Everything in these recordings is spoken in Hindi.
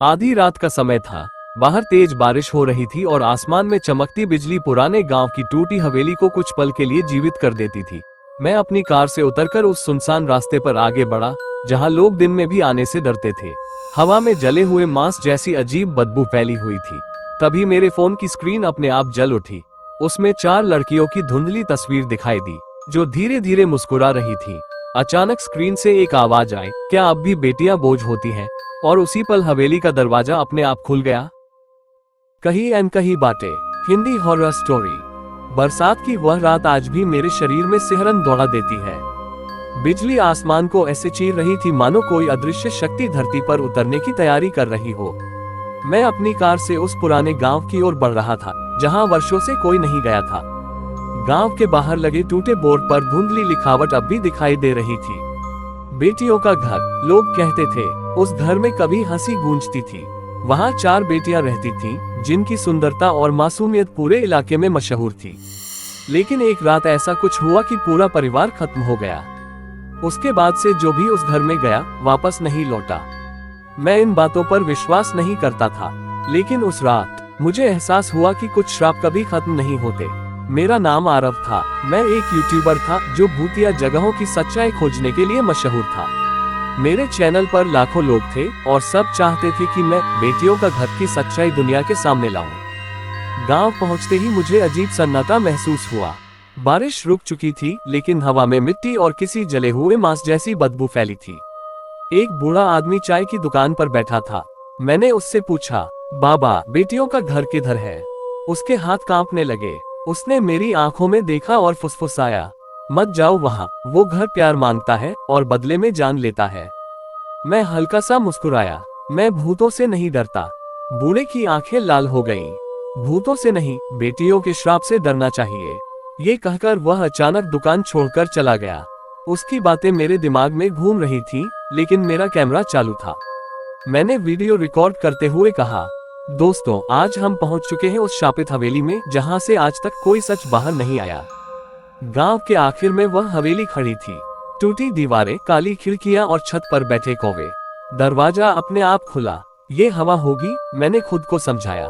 आधी रात का समय था। बाहर तेज बारिश हो रही थी और आसमान में चमकती बिजली पुराने गांव की टूटी हवेली को कुछ पल के लिए जीवित कर देती थी। मैं अपनी कार से उतरकर उस सुनसान रास्ते पर आगे बढ़ा, जहां लोग दिन में भी आने से डरते थे। हवा में जले हुए मांस जैसी अजीब बदबू फैली हुई थी। तभी मेरे फोन की स्क्रीन अपने आप जल उठी। उसमें 4 लड़कियों की धुंधली तस्वीर दिखाई दी, जो धीरे धीरे मुस्कुरा रही थी। अचानक स्क्रीन से एक आवाज आई, क्या अब भी बेटियां बोझ होती हैं? और उसी पल हवेली का दरवाजा अपने आप खुल गया। कहीं अनकही बातें, हिंदी हॉरर स्टोरी। बरसात की वह रात आज भी मेरे शरीर में सिहरन दौड़ा देती है। बिजली आसमान को ऐसे चीर रही थी मानो कोई अदृश्य शक्ति धरती पर उतरने की तैयारी कर रही हो। मैं अपनी कार से उस पुराने गांव की ओर बढ़ रहा था, जहां वर्षों से कोई नहीं गया था। गांव के बाहर लगे टूटे बोर्ड पर धुंधली लिखावट अब भी दिखाई दे रही थी। बेटियों का घर, लोग कहते थे। उस घर में कभी हंसी गूंजती थी। वहां 4 बेटियां रहती थीं, जिनकी सुंदरता और मासूमियत पूरे इलाके में मशहूर थी। लेकिन एक रात ऐसा कुछ हुआ कि पूरा परिवार खत्म हो गया। उसके बाद से जो भी उस घर में गया, वापस नहीं लौटा। मैं इन बातों पर विश्वास नहीं करता था, लेकिन उस रात मुझे एहसास हुआ कि कुछ श्राप कभी खत्म नहीं होते। मेरा नाम आरव था। मैं एक यूट्यूबर था जो भूतिया जगहों की सच्चाई खोजने के लिए मशहूर था। मेरे चैनल पर लाखों लोग थे और सब चाहते थे कि मैं बेटियों का घर की सच्चाई दुनिया के सामने लाऊं। गांव पहुंचते ही मुझे अजीब सन्नाटा महसूस हुआ। बारिश रुक चुकी थी, लेकिन हवा में मिट्टी और किसी जले हुए मांस जैसी बदबू फैली थी। एक बूढ़ा आदमी चाय की दुकान पर बैठा था। मैंने उससे पूछा, बाबा, बेटियों का घर किधर है? उसके हाथ कांपने लगे। उसने मेरी आंखों में देखा और फुसफुसाया, मत जाओ वहां, वो घर प्यार मांगता है और बदले में जान लेता है। मैं हल्का सा मुस्कुराया। मैं भूतों से नहीं डरता। बूढ़े की आंखें लाल हो गईं। भूतों से नहीं, बेटियों के श्राप से डरना चाहिए। ये कहकर वह अचानक दुकान छोड़कर चला गया। उसकी बातें मेरे दिमाग में घूम रही थी, लेकिन मेरा कैमरा चालू था। मैंने वीडियो रिकॉर्ड करते हुए कहा, दोस्तों, आज हम पहुंच चुके हैं उस शापित हवेली में जहां से आज तक कोई सच बाहर नहीं आया। गांव के आखिर में वह हवेली खड़ी थी। टूटी दीवारें, काली खिड़कियां और छत पर बैठे कौवे। दरवाजा अपने आप खुला। ये हवा होगी, मैंने खुद को समझाया।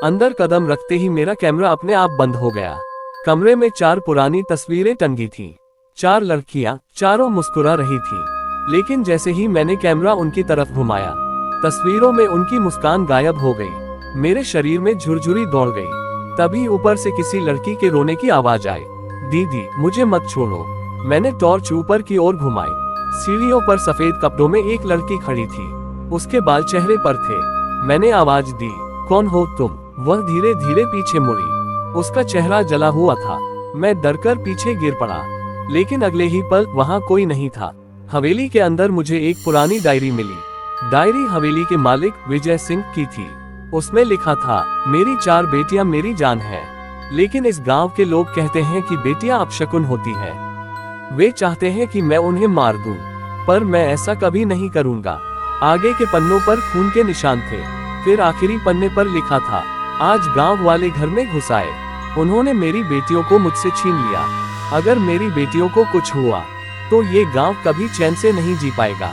अंदर कदम रखते ही मेरा कैमरा अपने आप बंद हो गया। कमरे में 4 पुरानी तस्वीरें टंगी थीं। 4 लड़कियां, चारों मुस्कुरा रही थीं। लेकिन जैसे ही मैंने कैमरा उनकी तरफ घुमाया, तस्वीरों में उनकी मुस्कान गायब हो गई। मेरे शरीर में झुरझुरी दौड़ गई। तभी ऊपर से किसी लड़की के रोने की आवाज आई, दीदी, मुझे मत छोड़ो। मैंने टॉर्च ऊपर की ओर घुमाई। सीढ़ियों पर सफेद कपड़ों में एक लड़की खड़ी थी। उसके बाल चेहरे पर थे। मैंने आवाज दी, कौन हो तुम? वह धीरे धीरे पीछे मुड़ी। उसका चेहरा जला हुआ था। मैं डरकर पीछे गिर पड़ा, लेकिन अगले ही पल वहां कोई नहीं था। हवेली के अंदर मुझे एक पुरानी डायरी मिली। डायरी हवेली के मालिक विजय सिंह की थी। उसमें लिखा था, मेरी 4 बेटियां मेरी जान है, लेकिन इस गांव के लोग कहते हैं कि बेटियां अपशकुन होती है। वे चाहते हैं कि मैं उन्हें मार दूं, पर मैं ऐसा कभी नहीं करूंगा। आगे के पन्नों पर खून के निशान थे। फिर आखिरी पन्ने पर लिखा था, आज गांव वाले घर में घुस आए। उन्होंने मेरी बेटियों को मुझसे छीन लिया। अगर मेरी बेटियों को कुछ हुआ तो ये गांव कभी चैन से नहीं जी पाएगा।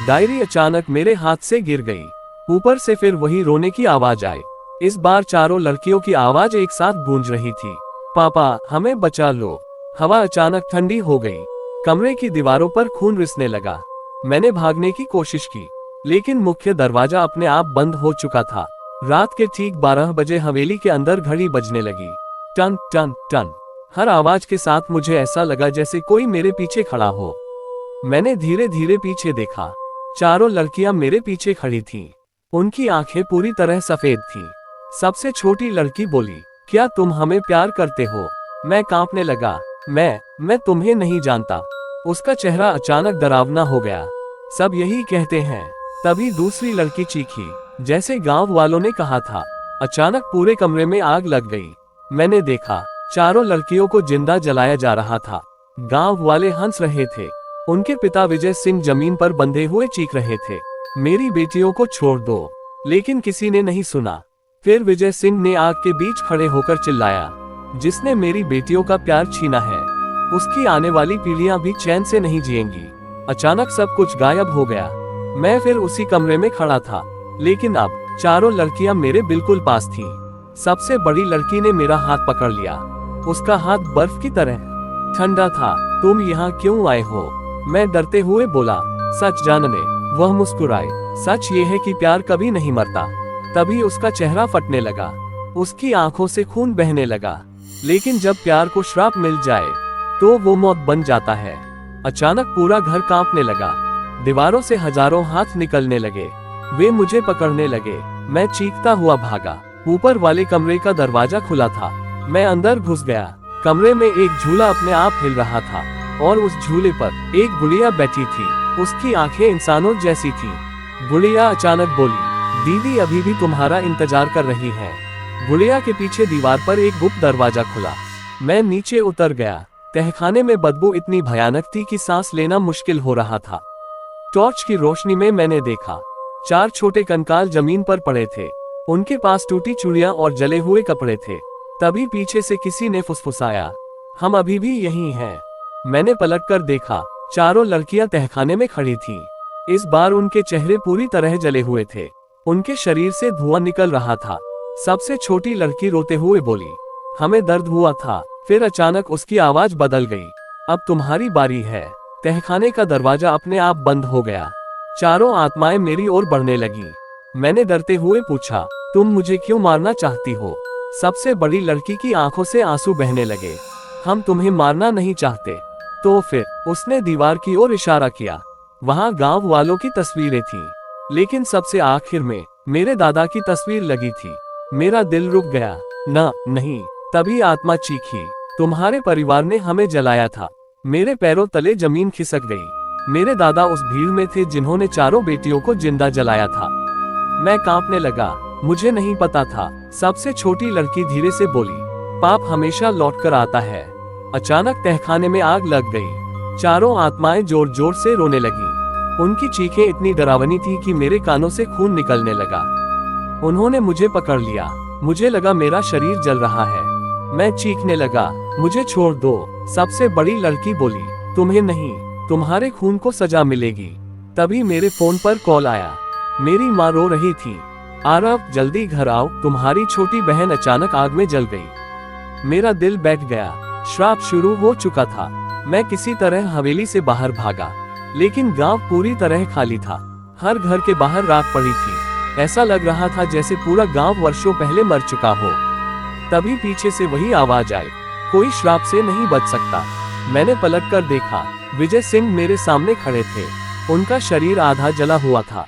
डायरी अचानक मेरे हाथ से गिर गई। ऊपर से फिर वही रोने की आवाज आई। इस बार चारों लड़कियों की आवाज एक साथ गूंज रही थी, पापा, हमें बचा लो। हवा अचानक ठंडी हो गई। कमरे की दीवारों पर खून रिसने लगा। मैंने भागने की कोशिश की, लेकिन मुख्य दरवाजा अपने आप बंद हो चुका था। रात के ठीक 12 बजे हवेली के अंदर घड़ी बजने लगी, टन टन टन। हर आवाज के साथ मुझे ऐसा लगा जैसे कोई मेरे पीछे खड़ा हो। मैंने धीरे धीरे पीछे देखा। चारों लड़कियां मेरे पीछे खड़ी थीं। उनकी आंखें पूरी तरह सफेद थीं। सबसे छोटी लड़की बोली, क्या तुम हमें प्यार करते हो? मैं कांपने लगा। मैं तुम्हें नहीं जानता। उसका चेहरा अचानक डरावना हो गया। सब यही कहते हैं। तभी दूसरी लड़की चीखी, जैसे गांव वालों ने कहा था। अचानक पूरे कमरे में आग लग गई। मैंने देखा, चारों लड़कियों को जिंदा जलाया जा रहा था। गांव वाले हंस रहे थे। उनके पिता विजय सिंह जमीन पर बंधे हुए चीख रहे थे, मेरी बेटियों को छोड़ दो। लेकिन किसी ने नहीं सुना। फिर विजय सिंह ने आग के बीच खड़े होकर चिल्लाया, जिसने मेरी बेटियों का प्यार छीना है, उसकी आने वाली पीढ़ियां भी चैन से नहीं जिएंगी। अचानक सब कुछ गायब हो गया। मैं फिर उसी कमरे में खड़ा था। लेकिन अब चारों लड़कियां मेरे बिल्कुल पास थीं। सबसे बड़ी लड़की ने मेरा हाथ पकड़ लिया। उसका हाथ बर्फ की तरह ठंडा था। तुम यहाँ क्यों आए हो? मैं डरते हुए बोला। सच जानने। वह मुस्कुराए। सच ये है कि प्यार कभी नहीं मरता। तभी उसका चेहरा फटने लगा। उसकी आंखों से खून बहने लगा। लेकिन जब प्यार को श्राप मिल जाए तो वो मौत बन जाता है। अचानक पूरा घर कांपने लगा। दीवारों से हजारों हाथ निकलने लगे। वे मुझे पकड़ने लगे। मैं चीखता हुआ भागा। ऊपर वाले कमरे का दरवाजा खुला था। मैं अंदर घुस गया। कमरे में एक झूला अपने आप हिल रहा था और उस झूले पर एक गुड़िया बैठी थी। उसकी आंखें इंसानों जैसी थीं। गुड़िया अचानक बोली, दीदी अभी भी तुम्हारा इंतजार कर रही है। गुड़िया के पीछे दीवार पर एक गुप्त दरवाजा खुला। मैं नीचे उतर गया। तहखाने में बदबू इतनी भयानक थी कि सांस लेना मुश्किल हो रहा था। टॉर्च की रोशनी में मैंने देखा 4 छोटे कंकाल जमीन पर पड़े थे। उनके पास टूटी चूड़ियां और जले हुए कपड़े थे। तभी पीछे से किसी ने फुसफुसाया, हम अभी भी यहीं हैं। मैंने पलटकर देखा। चारों लड़कियां तहखाने में खड़ी थीं। इस बार उनके चेहरे पूरी तरह जले हुए थे। उनके शरीर से धुआं निकल रहा था। सबसे छोटी लड़की रोते हुए बोली, हमें दर्द हुआ था। फिर अचानक उसकी आवाज बदल गई, अब तुम्हारी बारी है। तहखाने का दरवाजा अपने आप बंद हो गया। चारों आत्माएं मेरी ओर बढ़ने लगीं। मैंने डरते हुए पूछा, तुम मुझे क्यों मारना चाहती हो? सबसे बड़ी लड़की की आंखों से आंसू बहने लगे। हम तुम्हें मारना नहीं चाहते। तो फिर उसने दीवार की ओर इशारा किया। वहां गांव वालों की तस्वीरें थीं, लेकिन सबसे आखिर में मेरे दादा की तस्वीर लगी थी। मेरा दिल रुक गया। नहीं। तभी आत्मा चीखी, तुम्हारे परिवार ने हमें जलाया था। मेरे पैरों तले जमीन खिसक गई। मेरे दादा उस भीड़ में थे जिन्होंने चारों बेटियों को जिंदा जलाया था। मैं कांपने लगा। मुझे नहीं पता था। सबसे छोटी लड़की धीरे से बोली, पाप हमेशा लौटकर आता है। अचानक तहखाने में आग लग गई। चारों आत्माएं जोर जोर से रोने लगी। उनकी चीखें इतनी डरावनी थी कि मेरे कानों से खून निकलने लगा। उन्होंने मुझे पकड़ लिया। मुझे लगा मेरा शरीर जल रहा है। मैं चीखने लगा, मुझे छोड़ दो। सबसे बड़ी लड़की बोली, तुम्हें नहीं, तुम्हारे खून को सजा मिलेगी। तभी मेरे फोन पर कॉल आया। मेरी माँ रो रही थी, आरव जल्दी घर आओ, तुम्हारी छोटी बहन अचानक आग में जल गई। मेरा दिल बैठ गया। श्राप शुरू हो चुका था। मैं किसी तरह हवेली से बाहर भागा, लेकिन गांव पूरी तरह खाली था। हर घर के बाहर राख पड़ी थी। ऐसा लग रहा था जैसे पूरा गांव वर्षों पहले मर चुका हो। तभी पीछे से वही आवाज आई, कोई श्राप से नहीं बच सकता। मैंने पलटकर देखा। विजय सिंह मेरे सामने खड़े थे। उनका शरीर आधा जला हुआ था।